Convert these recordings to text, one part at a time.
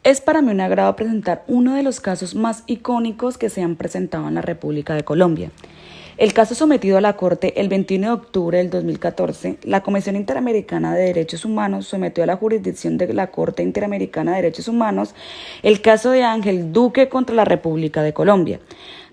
Es para mí un agrado presentar uno de los casos más icónicos que se han presentado en la República de Colombia. El caso sometido a la Corte el 21 de octubre del 2014, la Comisión Interamericana de Derechos Humanos sometió a la jurisdicción de la Corte Interamericana de Derechos Humanos el caso de Ángel Duque contra la República de Colombia.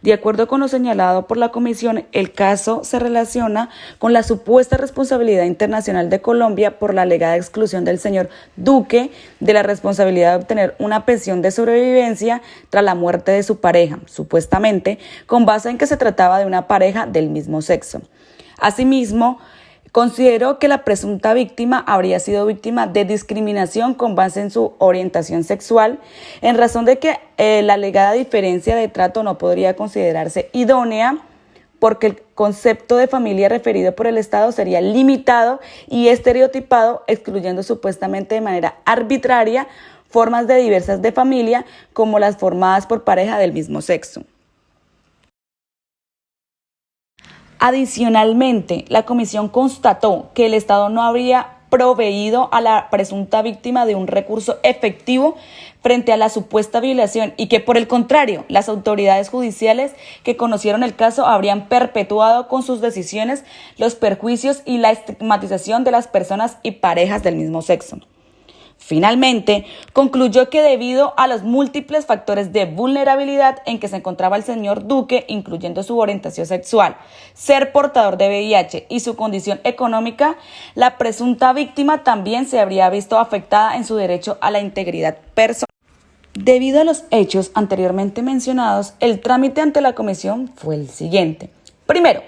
De acuerdo con lo señalado por la Comisión, el caso se relaciona con la supuesta responsabilidad internacional de Colombia por la alegada exclusión del señor Duque de la responsabilidad de obtener una pensión de sobrevivencia tras la muerte de su pareja, supuestamente con base en que se trataba de una pareja del mismo sexo. Asimismo, consideró que la presunta víctima habría sido víctima de discriminación con base en su orientación sexual, en razón de que la alegada diferencia de trato no podría considerarse idónea porque el concepto de familia referido por el Estado sería limitado y estereotipado, excluyendo supuestamente de manera arbitraria formas de diversas de familia como las formadas por pareja del mismo sexo. Adicionalmente, la comisión constató que el Estado no habría proveído a la presunta víctima de un recurso efectivo frente a la supuesta violación y que, por el contrario, las autoridades judiciales que conocieron el caso habrían perpetuado con sus decisiones los perjuicios y la estigmatización de las personas y parejas del mismo sexo. Finalmente, concluyó que debido a los múltiples factores de vulnerabilidad en que se encontraba el señor Duque, incluyendo su orientación sexual, ser portador de VIH y su condición económica, la presunta víctima también se habría visto afectada en su derecho a la integridad personal. Debido a los hechos anteriormente mencionados, el trámite ante la comisión fue el siguiente. Primero,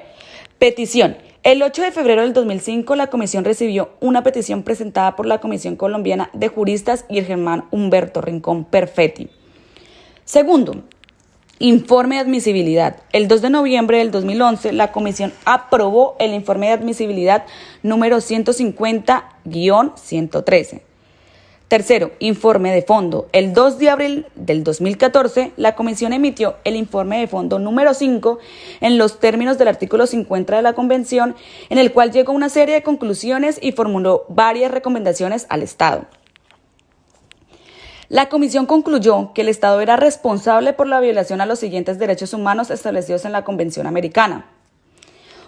petición. El 8 de febrero del 2005, la comisión recibió una petición presentada por la Comisión Colombiana de Juristas y el germán Humberto Rincón Perfetti. Segundo, informe de admisibilidad. El 2 de noviembre del 2011, la comisión aprobó el informe de admisibilidad número 150-113. Tercero, informe de fondo. El 2 de abril del 2014, la comisión emitió el informe de fondo número 5 en los términos del artículo 50 de la Convención, en el cual llegó a una serie de conclusiones y formuló varias recomendaciones al Estado. La comisión concluyó que el Estado era responsable por la violación a los siguientes derechos humanos establecidos en la Convención Americana.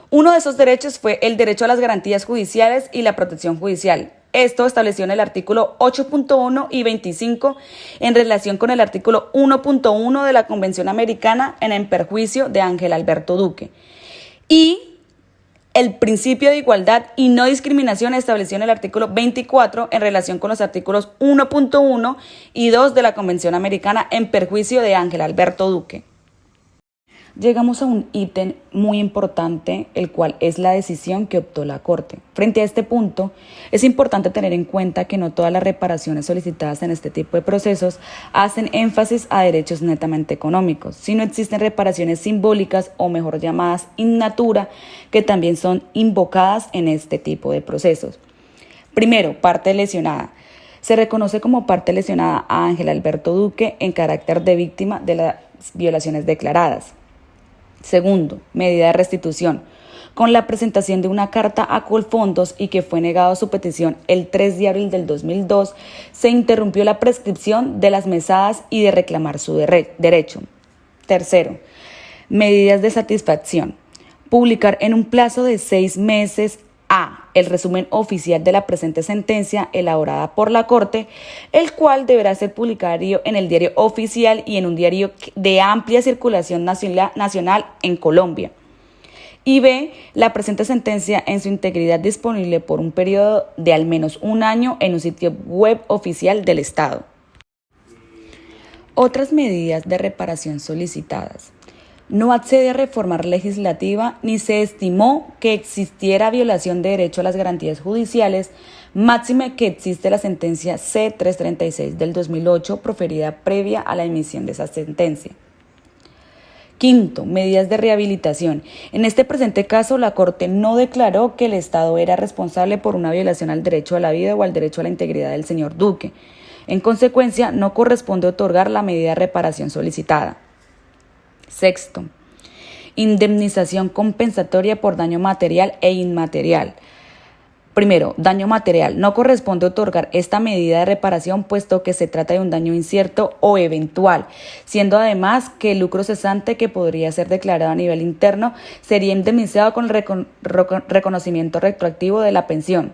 Uno de esos derechos fue el derecho a las garantías judiciales y la protección judicial. Esto estableció en el artículo 8.1 y 25 en relación con el artículo 1.1 de la Convención Americana en perjuicio de Ángel Alberto Duque. Y el principio de igualdad y no discriminación estableció en el artículo 24 en relación con los artículos 1.1 y 2 de la Convención Americana en perjuicio de Ángel Alberto Duque. Llegamos a un ítem muy importante, el cual es la decisión que optó la Corte. Frente a este punto, es importante tener en cuenta que no todas las reparaciones solicitadas en este tipo de procesos hacen énfasis a derechos netamente económicos, sino existen reparaciones simbólicas o mejor llamadas in natura, que también son invocadas en este tipo de procesos. Primero, parte lesionada. Se reconoce como parte lesionada a Ángel Alberto Duque en carácter de víctima de las violaciones declaradas. Segundo, medida de restitución. Con la presentación de una carta a Colfondos y que fue negado su petición el 3 de abril del 2002, se interrumpió la prescripción de las mesadas y de reclamar su derecho. Tercero, medidas de satisfacción. Publicar en un plazo de 6 meses el resumen oficial de la presente sentencia elaborada por la Corte, el cual deberá ser publicado en el diario oficial y en un diario de amplia circulación nacional en Colombia. Y B, la presente sentencia en su integridad disponible por un periodo de al menos un año en un sitio web oficial del Estado. Otras medidas de reparación solicitadas. No accede a reforma legislativa ni se estimó que existiera violación de derecho a las garantías judiciales, máxime que existe la sentencia C-336 del 2008 proferida previa a la emisión de esa sentencia. Quinto, medidas de rehabilitación. En este presente caso, la Corte no declaró que el Estado era responsable por una violación al derecho a la vida o al derecho a la integridad del señor Duque. En consecuencia, no corresponde otorgar la medida de reparación solicitada. Sexto, indemnización compensatoria por daño material e inmaterial. Primero, daño material. No corresponde otorgar esta medida de reparación puesto que se trata de un daño incierto o eventual, siendo además que el lucro cesante que podría ser declarado a nivel interno sería indemnizado con el reconocimiento retroactivo de la pensión.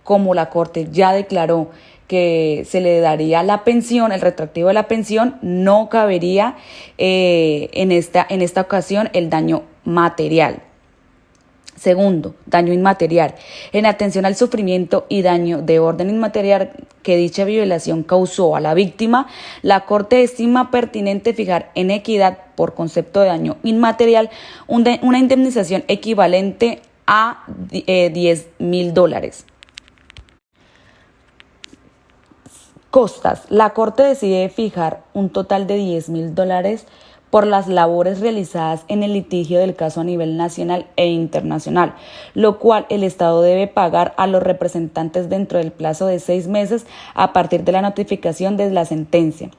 Como la Corte ya declaró que se le daría la pensión, el retroactivo de la pensión, no cabería en esta ocasión el daño material. Segundo, daño inmaterial. En atención al sufrimiento y daño de orden inmaterial que dicha violación causó a la víctima, la Corte estima pertinente fijar en equidad por concepto de daño inmaterial una indemnización equivalente a $10,000. Costas. La Corte decide fijar un total de $10,000 por las labores realizadas en el litigio del caso a nivel nacional e internacional, lo cual el Estado debe pagar a los representantes dentro del plazo de 6 meses a partir de la notificación de la sentencia.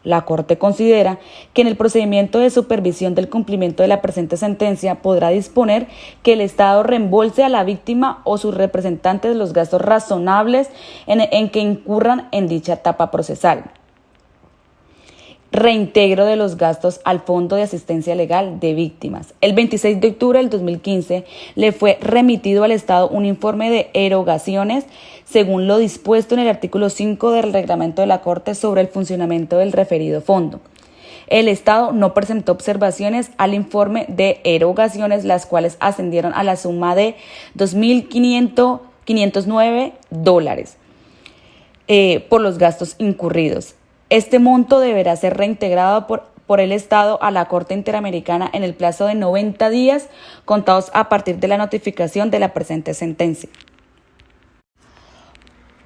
La Corte considera que en el procedimiento de supervisión del cumplimiento de la presente sentencia podrá disponer que el Estado reembolse a la víctima o sus representantes los gastos razonables en que incurran en dicha etapa procesal. Reintegro de los gastos al Fondo de Asistencia Legal de Víctimas. El 26 de octubre del 2015 le fue remitido al Estado un informe de erogaciones según lo dispuesto en el artículo 5 del reglamento de la Corte sobre el funcionamiento del referido fondo. El Estado no presentó observaciones al informe de erogaciones, las cuales ascendieron a la suma de $2,509 por los gastos incurridos. Este monto deberá ser reintegrado por el Estado a la Corte Interamericana en el plazo de 90 días contados a partir de la notificación de la presente sentencia.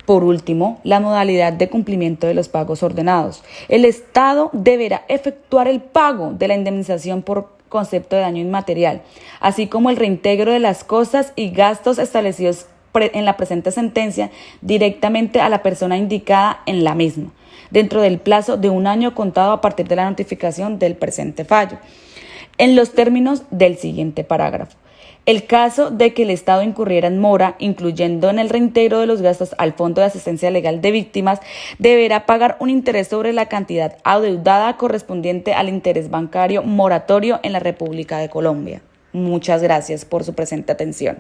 Por último, la modalidad de cumplimiento de los pagos ordenados. El Estado deberá efectuar el pago de la indemnización por concepto de daño inmaterial, así como el reintegro de las cosas y gastos establecidos en la presente sentencia directamente a la persona indicada en la misma, dentro del plazo de 1 año contado a partir de la notificación del presente fallo, en los términos del siguiente parágrafo. El caso de que el Estado incurriera en mora, incluyendo en el reintegro de los gastos al Fondo de Asistencia Legal de Víctimas, deberá pagar un interés sobre la cantidad adeudada correspondiente al interés bancario moratorio en la República de Colombia. Muchas gracias por su presente atención.